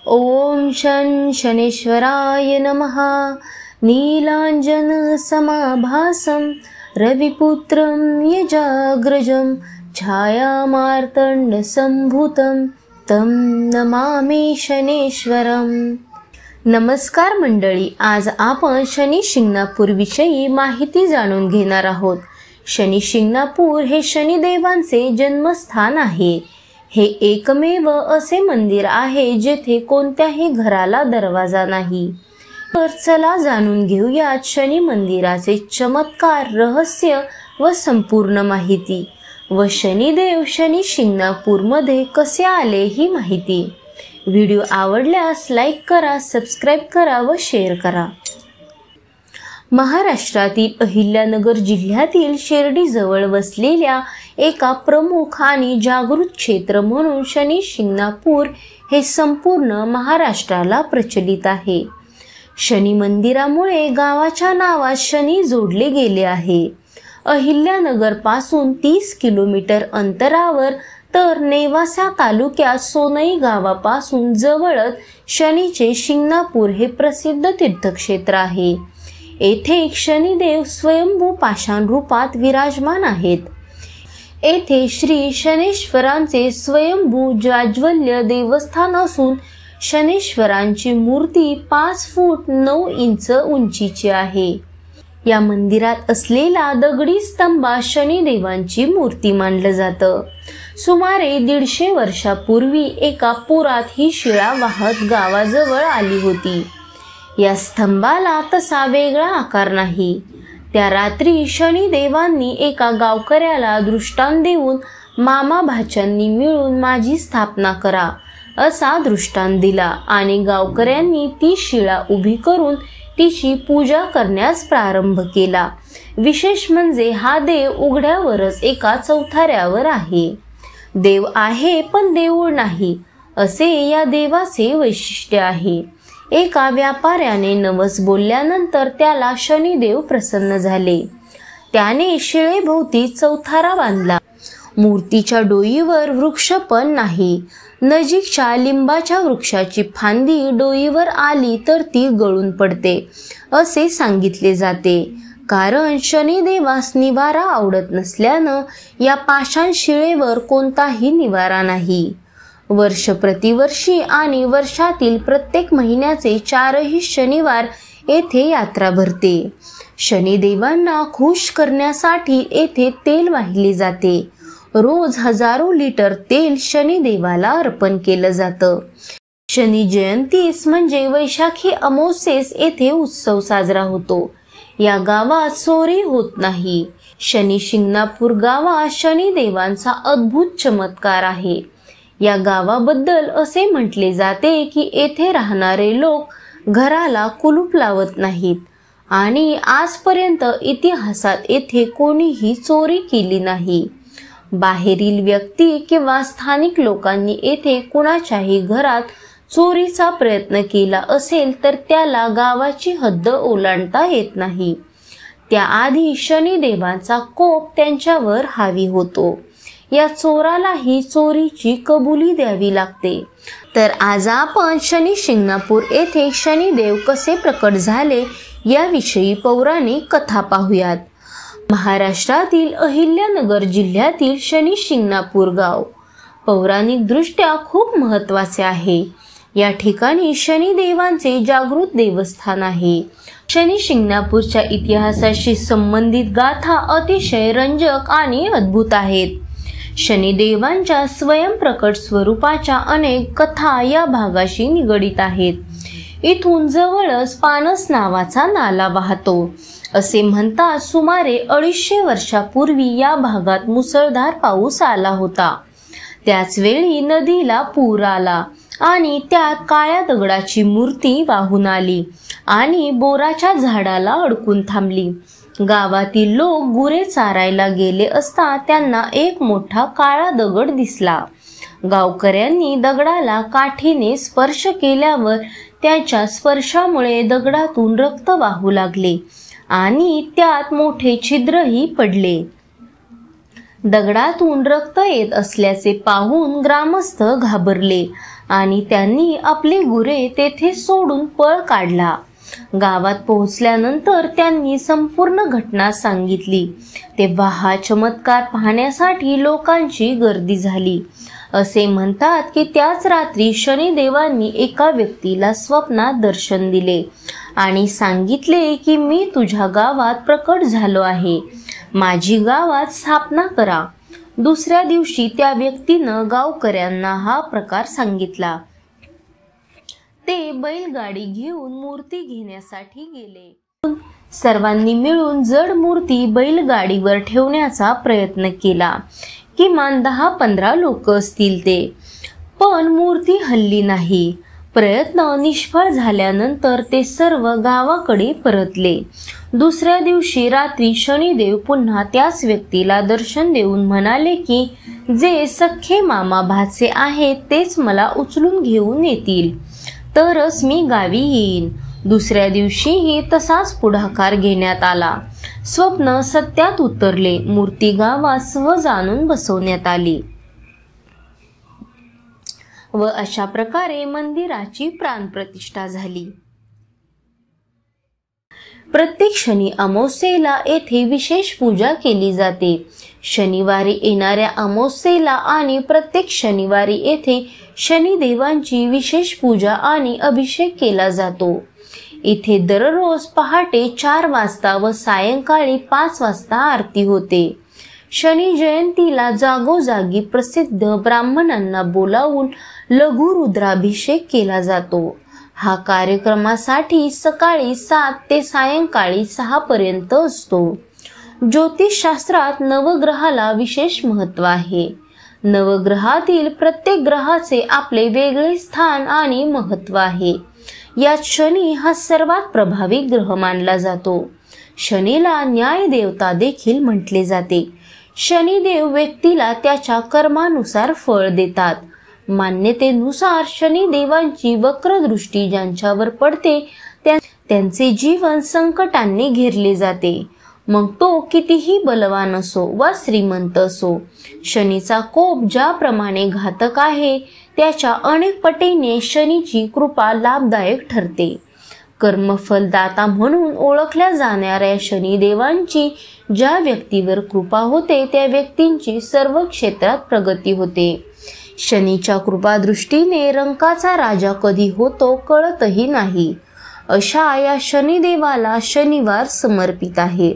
ओम शनेश्वराय नमः। नीलांजन समाभासं रविपुत्रं यजाग्रजं छायामार्तंड संभूतं तं नमामि शनेश्वरम। नमस्कार मंडळी, आज आपण शनी शिंगणापूर विषयी माहिती जाणून घेणार आहोत। शनी शिंगणापूर हे शनिदेवांचे जन्मस्थान आहे। हे एकमेव असे मंदिर आहे जेथे कोणत्याही घराला दरवाजा नाही। तर चला जाणून घेऊयात शनी मंदिराचे चमत्कार, रहस्य व संपूर्ण माहिती व शनिदेव शनी शिंगणापूर मध्ये कसे आले ही माहिती। व्हिडिओ आवडल्यास लाईक करा, सबस्क्राईब करा व शेअर करा। महाराष्ट्रातील अहिल्यानगर जिल्ह्यातील शिर्डी जवळ वसलेल्या एका प्रमुख आणि जागृत क्षेत्र म्हणून शनी शिंगणापूर हे संपूर्ण महाराष्ट्राला प्रचलित आहे। शनी मंदिरामुळे गावाच्या नावात शनी जोडले गेले आहे। अहिल्यानगर पासून 30 किलोमीटर अंतरावर तर नेवासा तालुक्यात सोनई गावापासून जवळच शनीचे शिंगणापूर हे प्रसिद्ध तीर्थक्षेत्र आहे। येथे शनिदेव स्वयंभू पाषाण रूपात विराजमान आहेत। येथे श्री शनेश्वरांचे स्वयंभू जाज्वल्य देवस्थान असून शनेश्वरांची मूर्ती 5 फूट 9 इंच उंचीची आहे। या मंदिरात असलेला दगडी स्तंभात शनिदेवांची मूर्ती मानलं जातं। सुमारे 150 वर्षापूर्वी एका पुरात ही शिळा वाहत गावाजवळ आली होती। या स्तंभाला तसा वेगळा आकार नाही। त्या रात्री शनिदेवांनी एका गावकऱ्याला दृष्टांत देऊन मामा भाच्यांनी मिळून माझी स्थापना करा असा दृष्टांत दिला आणि गावकऱ्यांनी ती शिळा उभी करून तिची पूजा करण्यास प्रारंभ केला। विशेष म्हणजे हा देव उघड्यावरच एका चौथऱ्यावर आहे। देव आहे पण देऊळ नाही असे या देवाचे वैशिष्ट्य आहे। एका व्यापाऱ्याने नवस बोलल्यानंतर त्याला शनिदेव प्रसन्न झाले। त्याने शिळेभोवती चौथरा बांधला। मूर्तीच्या डोईवर वृक्ष पण नाही। नजीकच्या लिंबाच्या वृक्षाची फांदी डोईवर आली तर ती गळून पडते असे सांगितले जाते, कारण शनिदेवास निवारा आवडत नसल्यानं या पाषाण शिळेवर कोणताही निवारा नाही। वर्ष प्रतिवर्षी आणि वर्षातील प्रत्येक महिन्याचे 4ही शनिवार येथे यात्रा भरते। शनिदेवांना खुश करण्यासाठी येथे तेल वाहिले जाते। रोज हजारो लिटर तेल शनिदेवाला अर्पण केलं जातं। शनी जयंतीस म्हणजे वैशाखी अमावस्येस येथे उत्सव साजरा होतो। या गावात चोरी होत नाही। शनी शिंगणापूर गावात शनिदेवांचा अद्भुत चमत्कार आहे। या गावाबद्दल असे म्हटले जाते की येथे राहणारे लोक घराला कुलूप लावत नाहीत आणि आजपर्यंत इतिहासात येथे कोणीही चोरी केली नाही। बाहेरील व्यक्ती किंवा स्थानिक लोकांनी येथे कुणाच्याही घरात चोरीचा प्रयत्न केला असेल तर त्याला गावाची हद्द ओलांडता येत नाही। त्याआधी शनिदेवांचा कोप त्यांच्यावर हावी होतो। या चोरालाही चोरीची कबुली द्यावी लागते। तर आज आपण शनी शिंगणापूर येथे शनिदेव कसे प्रकट झाले याविषयी पौराणिक कथा पाहूयात। महाराष्ट्रातील अहिल्यानगर जिल्ह्यातील शनी शिंगणापूर गाव पौराणिक दृष्ट्या खूप महत्त्वाचे आहे। या ठिकाणी शनिदेवांचे जागृत देवस्थान आहे। शनी शिंगणापूरच्या इतिहासाशी संबंधित गाथा अतिशय रंजक आणि अद्भुत आहेत। शनिदेवांच्या स्वयंप्रकट स्वरूपाच्या अनेक कथा या भागाशी निगडित आहेत। इथून जवळच पानस नावाचा नाला वाहतो। असे म्हणतात सुमारे 250 वर्षापूर्वी या भागात मुसळधार पाऊस आला होता। त्याच वेळी नदीला पूर आला आणि त्यात काळ्या दगडाची मूर्ती वाहून आली आणि बोराच्या झाडाला अडकून थांबली। गावातील लोक गुरे चारायला गेले असता त्यांना एक मोठा काळा दगड दिसला। गावकऱ्यांनी दगडाला काठीने स्पर्श केल्यावर त्याच्या स्पर्शामुळे दगडातून रक्त वाहू लागले आणि त्यात मोठे छिद्रही पडले। दगडातून रक्त येत असल्याचे पाहून ग्रामस्थ घाबरले आणि त्यांनी आपली गुरे तेथे सोडून पळ काढला. गावात पोहोचल्यानंतर त्यांनी संपूर्ण घटना सांगितली. तेव्हा हा चमत्कार पाहण्यासाठी लोकांची गर्दी झाली. असे म्हणतात की त्याच रात्री शनिदेवांनी एका व्यक्तीला स्वप्नात दर्शन दिले आणि सांगितले की मी तुझ्या गावात प्रकट झालो आहे, माझी गावात स्थापना करा. दुसऱ्या दिवशी त्या व्यक्तीनं गावकऱ्यांना हा प्रकार सांगितला. ते बैलगाडी घेऊन मूर्ती घेण्यासाठी गेले. सर्वांनी मिळून जड मूर्ती बैलगाडीवर ठेवण्याचा प्रयत्न केला. किमान 10-15 लोक असतील ते, पण मूर्ती हलली नाही. प्रयत्न निष्फळ झाल्यानंतर ते सर्व गावाकडे परतले. दुसऱ्या दिवशी रात्री शनिदेव पुन्हा त्याच व्यक्तीला दर्शन देऊन म्हणाले की जे सख्खे मामा भाचे आहेत तेच मला उचलून घेऊन येतील तरच मी गावी येईन. दुसऱ्या दिवशीही तसाच पुढाकार घेण्यात आला. स्वप्न सत्यात उतरले. मूर्ती गावात सहज आणून बसवण्यात आली व अशा प्रकारे मंदिराची प्राणप्रतिष्ठा झाली. प्रत्येक शनी अमावास्येला येथे विशेष पूजा केली जाते. शनिवारी येणाऱ्या अमावास्येला आणि प्रत्येक शनिवारी येथे शनिदेवांची विशेष पूजा आणि अभिषेक केला जातो. इथे दररोज पहाटे 4 वाजता व सायंकाळी 5 वाजता आरती होते. शनी जयंतीला जागोजागी प्रसिद्ध ब्राह्मणांना बोलावून लघु रुद्राभिषेक केला जातो. हा कार्यक्रमासाठी सकाळी 7 ते सायंकाळी 6 पर्यंत असतो. ज्योतिषशास्त्रात नवग्रहाला विशेष महत्त्व आहे. नवग्रहातील प्रत्येक ग्रहाचे आपले वेगळे स्थान आणि महत्त्व आहे. यात शनी हा सर्वात प्रभावी ग्रह मानला जातो. शनीला न्याय देवता देखील म्हटले जाते. शनिदेव व्यक्तीला त्याच्या कर्मानुसार फळ देतात. मान्यतेनुसार शनिदेवांची वक्रदृष्टी ज्यांच्यावर पडते त्यांचे जीवन संकटांनी घेरले जाते. मग तो कितीही बलवान असो वा श्रीमंत असो. शनीचा कोप ज्याप्रमाणे घातक आहे त्याच्या अनेक पटीने शनीची कृपा लाभदायक ठरते. कर्मफलदाता म्हणून ओळखल्या जाणाऱ्या शनिदेवांची ज्या व्यक्तीवर कृपा होते त्या व्यक्तींची सर्व क्षेत्रात प्रगती होते. शनीच्या कृपादृष्टीने रंकाचा राजा कधी होतो कळतही नाही. अशा या शनिदेवाला शनिवार समर्पित आहे.